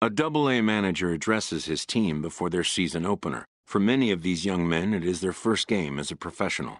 A Double-A manager addresses his team before their season opener. For many of these young men, it is their first game as a professional.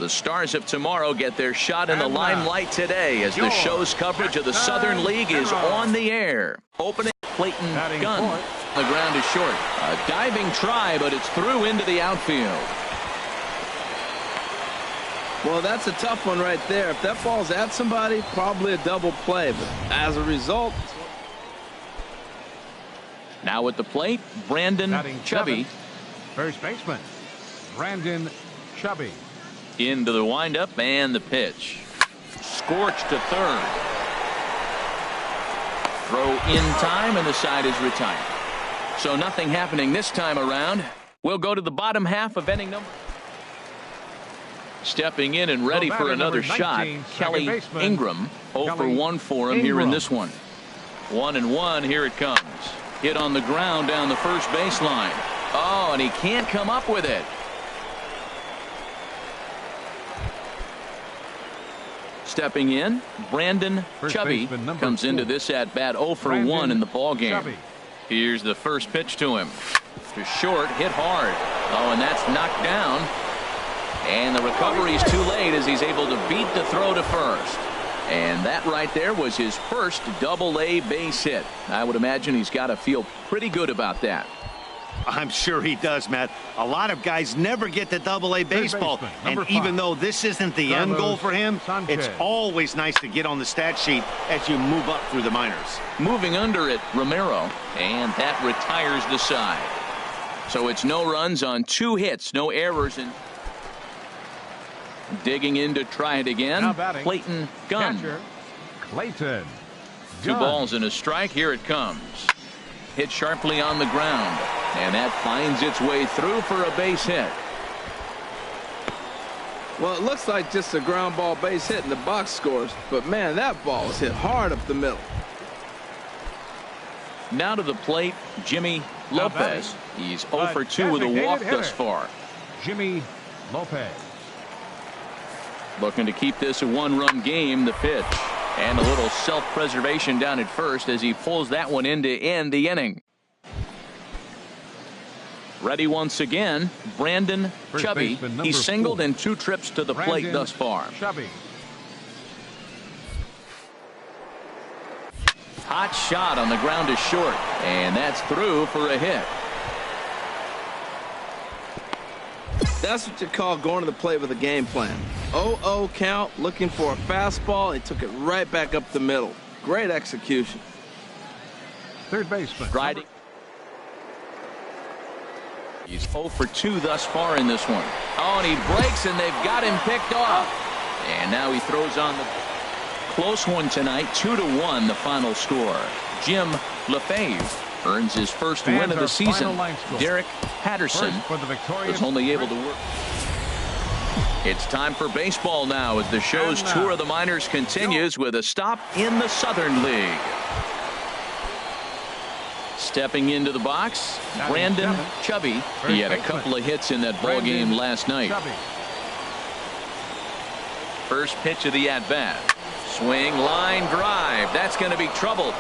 The stars of tomorrow get their shot in the limelight today as the show's coverage of the Southern League is on the air. Opening Clayton Gunn. The ground is short. A diving try, but it's through into the outfield. Well, that's a tough one right there. If that falls at somebody, probably a double play. But as a result... Now at the plate, Brandon Chubby. First baseman, Brandon Chubby. Into the windup and the pitch. Scorched to third. Throw in time and the side is retired. So nothing happening this time around. We'll go to the bottom half of inning number. Stepping in and ready for another shot, Kelly Ingram. 0 for 1 for him here in this one. 1-1, here it comes. Hit on the ground down the first baseline. Oh, and he can't come up with it. Stepping in, Brandon Chubby comes into this at bat 0 for 1 in the ball game. Here's the first pitch to him. To short, hit hard. Oh, and that's knocked down. And the recovery's too late as he's able to beat the throw to first. And that right there was his first Double-A base hit. I would imagine he's got to feel pretty good about that. I'm sure he does, Matt. A lot of guys never get to Double-A baseball. And even though this isn't the end goal for him, it's always nice to get on the stat sheet as you move up through the minors. Moving under it, Romero. And that retires the side. So it's no runs on 2 hits, no errors. And digging in to try it again, Clayton Gunn. Clayton. 2 balls and a strike. Here it comes. Hit sharply on the ground. And that finds its way through for a base hit. Well, it looks like just a ground ball base hit in the box scores. But, man, that ball is hit hard up the middle. Now to the plate, Jimmy Lopez. He's 0 for 2 with a walk thus far. Jimmy Lopez. Looking to keep this a 1-run game. The pitch. And a little self-preservation down at first as he pulls that one in to end the inning. Ready once again, Brandon Chubby. He's singled in 2 trips to the plate thus far. Chubby. Hot shot on the ground is short. And that's through for a hit. That's what you call going to the plate with a game plan. 0-0 count, looking for a fastball. He took it right back up the middle. Great execution. Third baseman. Riding. He's 0 for 2 thus far in this one. Oh, and he breaks, and they've got him picked off. And now he throws on the close one tonight. 2-1 the final score. Jim LeFevre earns his first win of the season. Derek Patterson was only able to work. It's time for baseball now as the show's tour of the minors continues with a stop in the Southern League. Stepping into the box, Brandon Chubby. He had a couple of hits in that ball game last night. First pitch of the at-bat. Swing, line, drive. That's going to be trouble.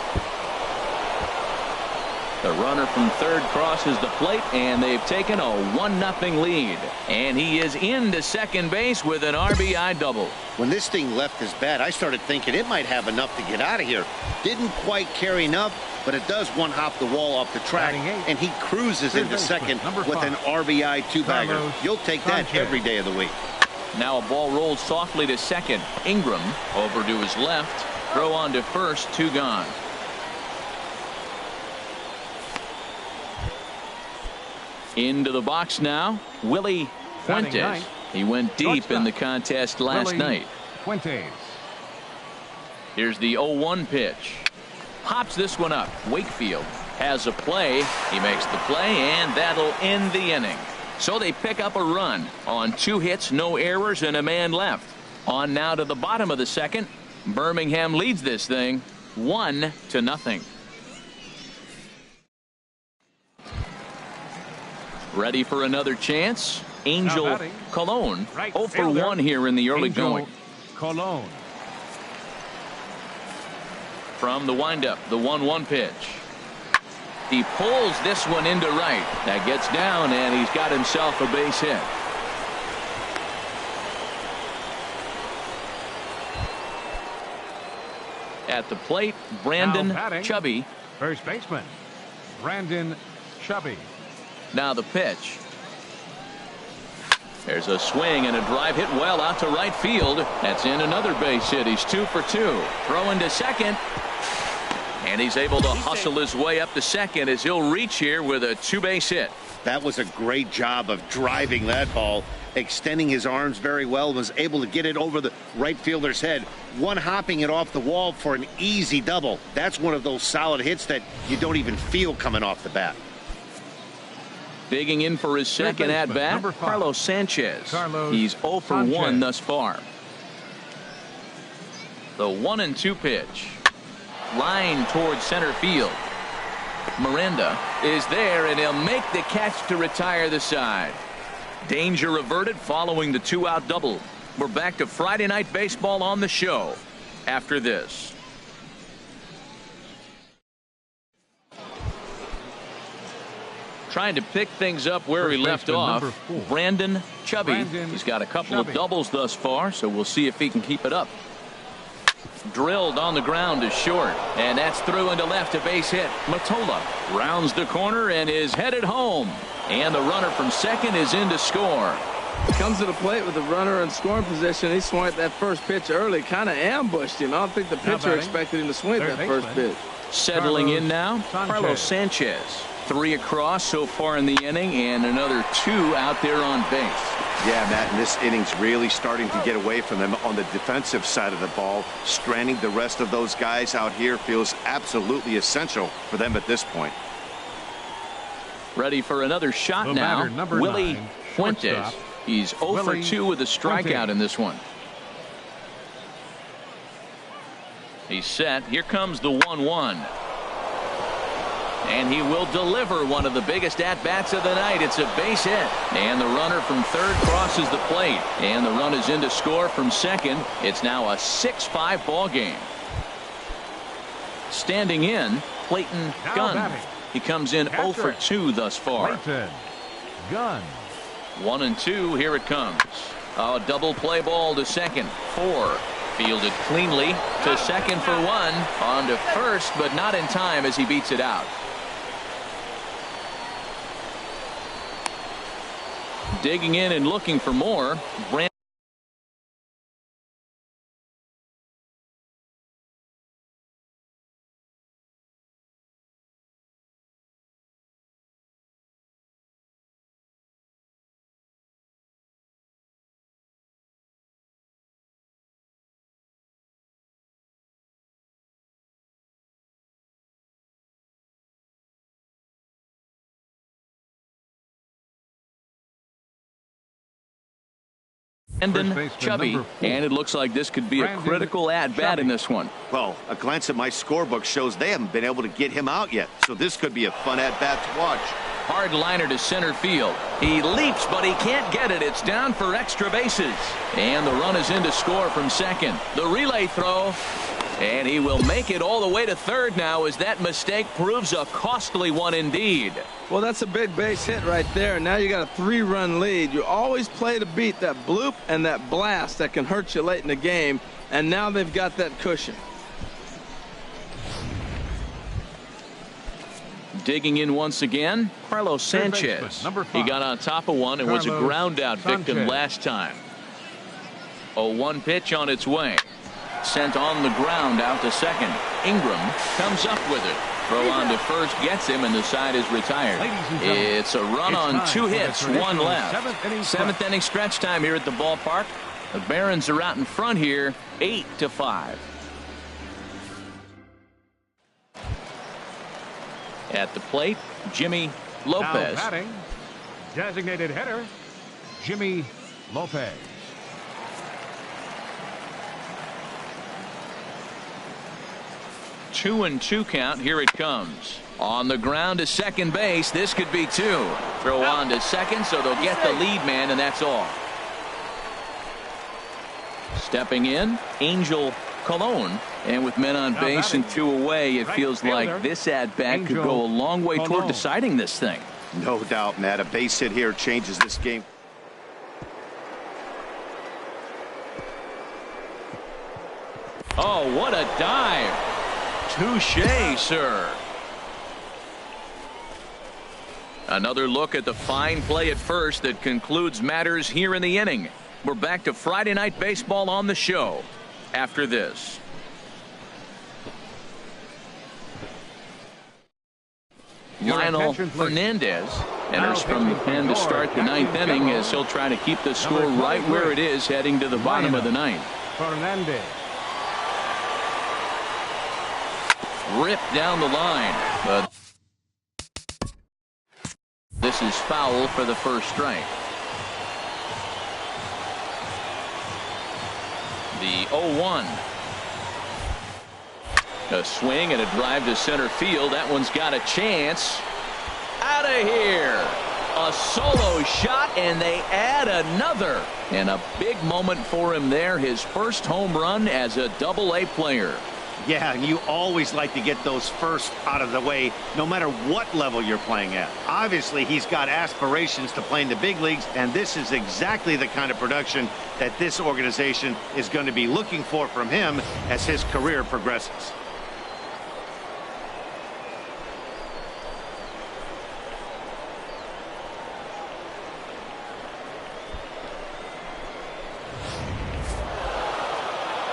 The runner from third crosses the plate, and they've taken a 1-0 lead. And he is into second base with an RBI double. When this thing left his bat, I started thinking it might have enough to get out of here. Didn't quite carry enough, but it does one-hop the wall off the track, and he cruises into second with an RBI 2-bagger. You'll take that every day of the week. Now a ball rolls softly to second. Ingram over to his left. Throw on to first. 2 gone. Into the box now, Willie Fuentes. He went deep in the contest last night. Here's the 0-1 pitch. Pops this one up. Wakefield has a play. He makes the play, and that'll end the inning. So they pick up a run on 2 hits, no errors, and a man left. On now to the bottom of the second. Birmingham leads this thing 1-0. Ready for another chance. Angel Colon, 0 for 1 here in the early going. Colon. From the windup, the 1-1 pitch. He pulls this one into right. That gets down, and he's got himself a base hit. At the plate, Brandon Chubby. First baseman, Brandon Chubby. Now the pitch. There's a swing and a drive hit well out to right field. That's in another base hit. He's 2 for 2. Throwing to second. And he's able to hustle his way up to second as he'll reach here with a 2-base hit. That was a great job of driving that ball, extending his arms very well, was able to get it over the right fielder's head, one-hopping it off the wall for an easy double. That's one of those solid hits that you don't even feel coming off the bat. Digging in for his second at-bat, Carlos Sanchez. He's 0 for 1 thus far. The 1-2 pitch. Line towards center field. Miranda is there, and he'll make the catch to retire the side. Danger averted following the 2-out double. We're back to Friday Night Baseball on the show after this. Trying to pick things up where he left off, Brandon Chubby. He's got a couple of doubles thus far, so we'll see if he can keep it up. Drilled on the ground to short, and that's through into left, a base hit. Matola rounds the corner and is headed home, and the runner from second is in to score. Comes to the plate with the runner in scoring position. He swung at that first pitch early, kind of ambushed him. I don't think the pitcher expected him to swing at that first pitch. Settling in now, Carlos Sanchez. 3 across so far in the inning, and another 2 out there on base. Yeah, Matt, and this inning's really starting to get away from them on the defensive side of the ball. Stranding the rest of those guys out here feels absolutely essential for them at this point. Ready for another shot now, Willie Fuentes. He's 0 for 2 with a strikeout in this one. He's set. Here comes the 1-1. And he will deliver one of the biggest at-bats of the night. It's a base hit. And the runner from third crosses the plate. And the run is in to score from second. It's now a 6-5 ball game. Standing in, Clayton Gunn. He comes in 0 for 2 thus far. Gunn. 1-2. Here it comes. A double play ball to second. 4. Fielded cleanly to second for 1. On to first, but not in time as he beats it out. Digging in and looking for more. Brandon. Chubby, and it looks like this could be a critical at-bat in this one. Well, a glance at my scorebook shows they haven't been able to get him out yet, so this could be a fun at-bat to watch. Hard liner to center field. He leaps, but he can't get it. It's down for extra bases. And the run is in to score from second. The relay throw. And he will make it all the way to third now as that mistake proves a costly one indeed. Well, that's a big base hit right there. Now you got a 3-run lead. You always play to beat that bloop and that blast that can hurt you late in the game. And now they've got that cushion. Digging in once again, Carlos Sanchez. He got on top of one and was a ground out victim last time. A 1 pitch on its way. Sent on the ground out to second. Ingram comes up with it. Throw on to first gets him, and the side is retired. It's a run on 2 hits, 1 left. 7th inning stretch time here at the ballpark. The Barons are out in front here, 8-5. At the plate, Jimmy Lopez. Now batting, designated hitter, Jimmy Lopez. 2-2 count. Here it comes. On the ground to second base. This could be 2. Throw on to second, so they'll get the lead man, and that's all. Stepping in, Angel Colon. And with men on base and 2 away, it feels like this at-bat could go a long way toward deciding this thing. No doubt, Matt. A base hit here changes this game. Oh, what a dive. Touche, sir. Another look at the fine play at first that concludes matters here in the inning. We're back to Friday Night Baseball on the show after this. Lionel Hernandez enters from the pen to start the ninth inning as he'll try to keep the score right where it is heading to the bottom of the ninth. Hernandez. Ripped down the line, but this is foul for the first strike. The 0-1. A swing and a drive to center field. That one's got a chance. Out of here. A solo shot, and they add another. And a big moment for him there. His first home run as a Double-A player. Yeah, and you always like to get those first out of the way, no matter what level you're playing at. Obviously, he's got aspirations to play in the big leagues, and this is exactly the kind of production that this organization is going to be looking for from him as his career progresses.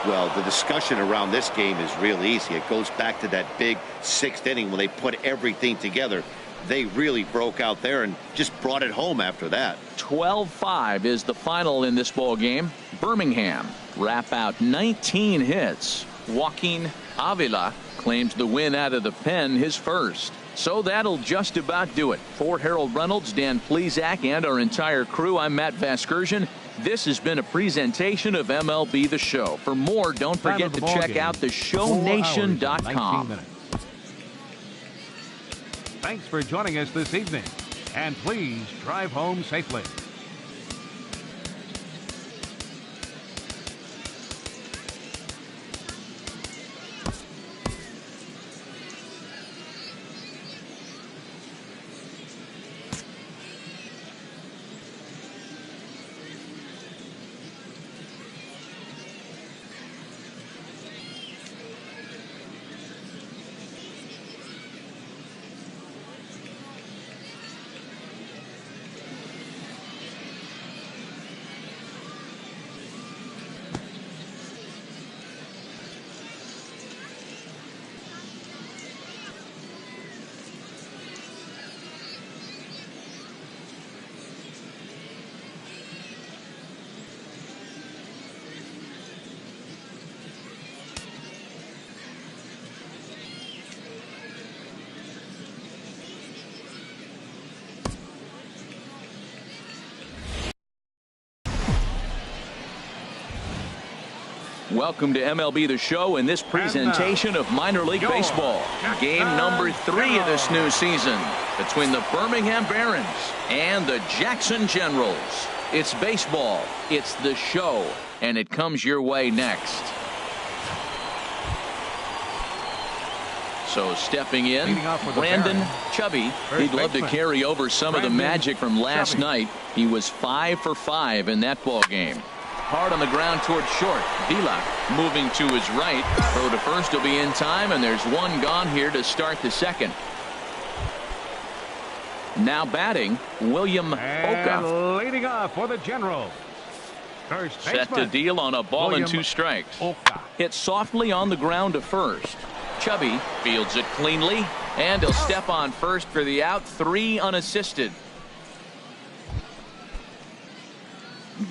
Well, the discussion around this game is real easy. It goes back to that big sixth inning when they put everything together. They really broke out there and just brought it home after that. 12-5 is the final in this ball game. Birmingham wrap out 19 hits. Joaquin Avila claims the win out of the pen, his first. So that'll just about do it. For Harold Reynolds, Dan Plesac, and our entire crew, I'm Matt Vasgersian. This has been a presentation of MLB The Show. For more, don't forget to check out theshownation.com. Thanks for joining us this evening, and please drive home safely. Welcome to MLB The Show in this presentation of minor league baseball. Game number 3 of this new season between the Birmingham Barons and the Jackson Generals. It's baseball, it's the show, and it comes your way next. So stepping in, Brandon Chubby. He'd love to carry over some of the magic from last night. He was 5 for 5 in that ball game. Hard on the ground towards short. Vila moving to his right. Throw to first will be in time, and there's one gone here to start the second. Now batting, William Oka. Leading off for the Generals. First Set to deal on a ball and 2 strikes. Hit softly on the ground to first. Chubby fields it cleanly, and he'll step on first for the out. 3 unassisted.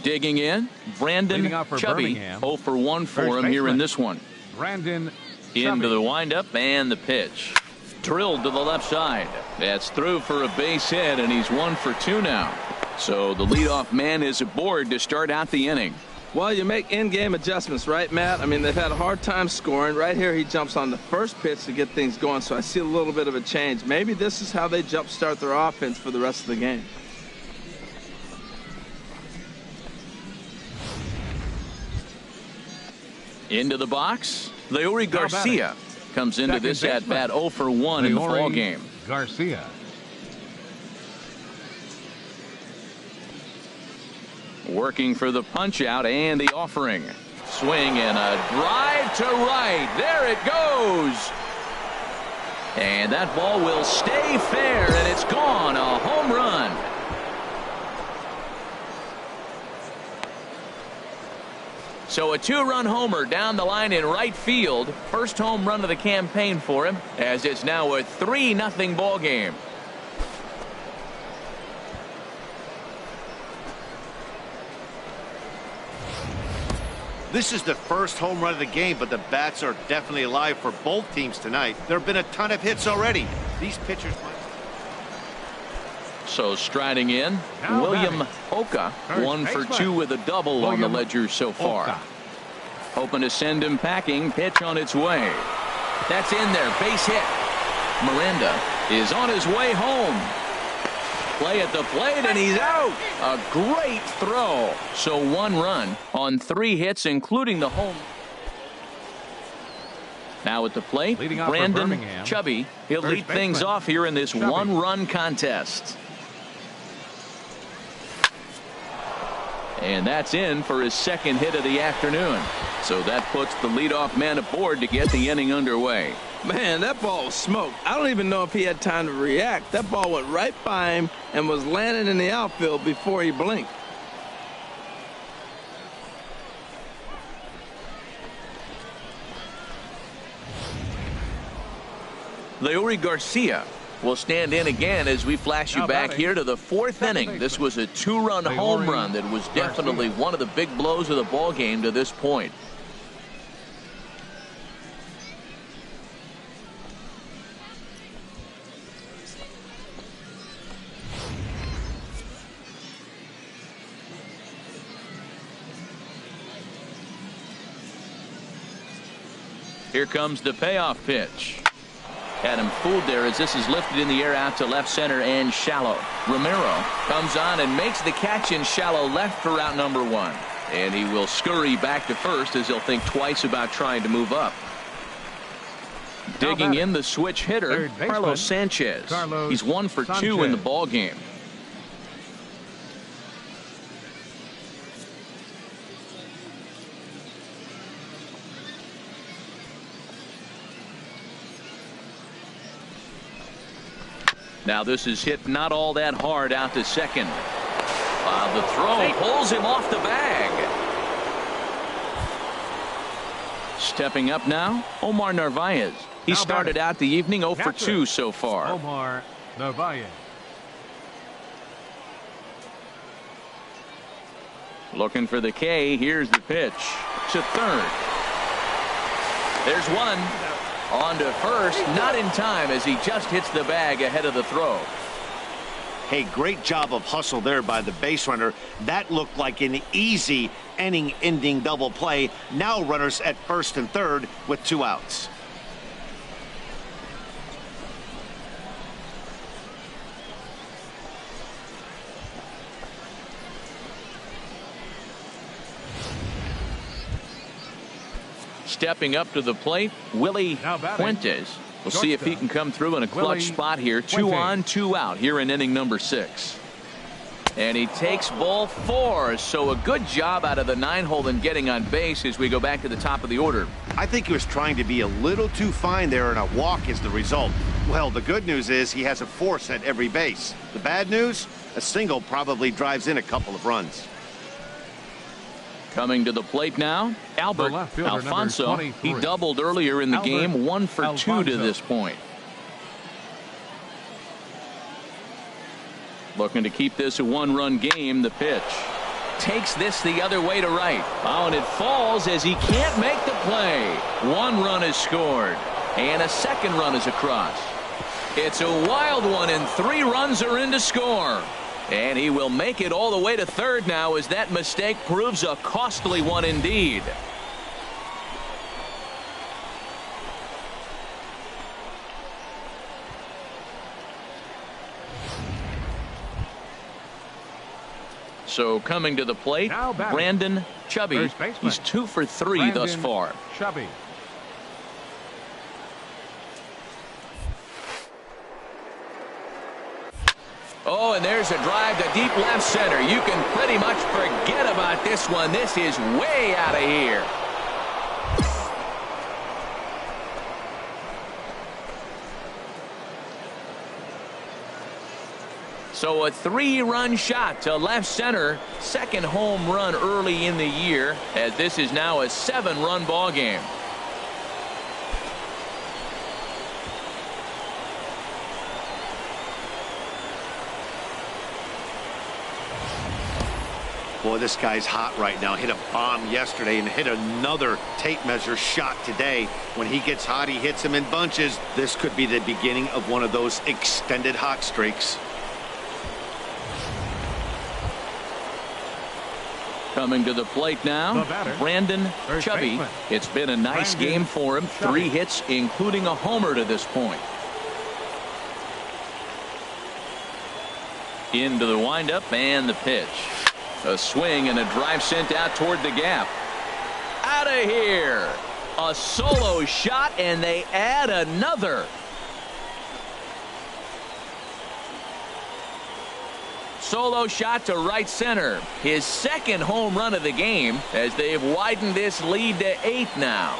Digging in, Brandon Chubby. 0 for 1 for him here in this one. Brandon into the windup and the pitch. Drilled to the left side. That's through for a base hit, and he's 1 for 2 now. So the leadoff man is aboard to start out the inning. Well, you make in-game adjustments, right, Matt? I mean, they've had a hard time scoring. Right here, he jumps on the first pitch to get things going, so I see a little bit of a change. Maybe this is how they jumpstart their offense for the rest of the game. Into the box, Leury Garcia comes into this at-bat 0 for 1 in the ball game. Garcia. Working for the punch-out and the offering. Swing and a drive to right. There it goes. And that ball will stay fair, and it's gone. A home run. So a two-run homer down the line in right field. First home run of the campaign for him, as it's now a 3-0 ball game. This is the first home run of the game, but the bats are definitely alive for both teams tonight. There have been a ton of hits already. These pitchers might... So striding in, William Oka, 1 for 2 with a double on the ledger so far. Hoping to send him packing. Pitch on its way. That's in there. Base hit. Miranda is on his way home. Play at the plate, and he's out. A great throw. So 1 run on 3 hits, including the home. Now at the plate, Brandon Chubby. He'll lead things off here in this 1-run contest. And that's in for his second hit of the afternoon. So that puts the leadoff man aboard to get the inning underway. Man, that ball was smoked. I don't even know if he had time to react. That ball went right by him and was landing in the outfield before he blinked. Leury Garcia will stand in again as we flash you back here to the 4th inning. This was a 2-run home run that was definitely one of the big blows of the ball game to this point. Here comes the payoff pitch. Had him fooled there as this is lifted in the air out to left center and shallow. Romero comes on and makes the catch in shallow left for out number 1. And he will scurry back to first as he'll think twice about trying to move up. Digging in the switch hitter, Carlos Sanchez. He's 1 for 2 in the ball game. Now this is hit not all that hard out to second. The throw pulls him off the bag. Stepping up now, Omar Narvaez. He started out the evening 0 for 2 so far. Omar Narvaez. Looking for the K. Here's the pitch to third. There's one. On to first, not in time as he just hits the bag ahead of the throw. Hey, great job of hustle there by the base runner. That looked like an easy inning-ending double play. Now runners at first and third with 2 outs. Stepping up to the plate, Willie Fuentes. We'll see if he can come through in a clutch spot here. 2 on, 2 out here in inning number 6. And he takes ball 4. So a good job out of the 9-hole in getting on base as we go back to the top of the order. I think he was trying to be a little too fine there, and a walk is the result. Well, the good news is he has a force at every base. The bad news, a single probably drives in a couple of runs. Coming to the plate now, Albert Alfonso. He doubled earlier in the game, 1 for 2 to this point. Looking to keep this a 1-run game. The pitch takes this the other way to right. Oh, and it falls as he can't make the play. 1 run is scored, and a second run is across. It's a wild one, and 3 runs are in to score. And he will make it all the way to third now as that mistake proves a costly one indeed. So coming to the plate, Brandon Chubby. He's 2 for 3 thus far. Chubby. Oh, and there's a drive to deep left center. You can pretty much forget about this one. This is way out of here. So a 3-run shot to left center. Second home run early in the year, as this is now a 7-run ball game. Boy, this guy's hot right now. Hit a bomb yesterday and hit another tape measure shot today. When he gets hot, he hits them in bunches. This could be the beginning of one of those extended hot streaks. Coming to the plate now, Brandon Chubby. It's been a nice game for him. 3 hits, including a homer to this point. Into the windup and the pitch. A swing and a drive sent out toward the gap. Out of here. A solo shot, and they add another. Solo shot to right center. His second home run of the game, as they've widened this lead to 8 now.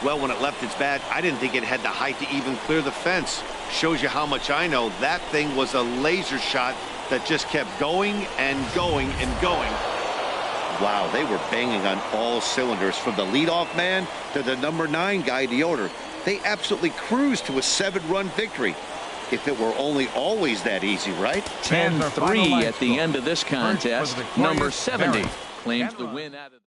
Well, when it left its bat, I didn't think it had the height to even clear the fence. Shows you how much I know. That thing was a laser shot that just kept going and going and going. Wow, they were banging on all cylinders, from the leadoff man to the number 9 guy in the order. They absolutely cruised to a 7-run victory. If it were only always that easy, right? 10-3 at the end of this contest. Number 70 claims the win out of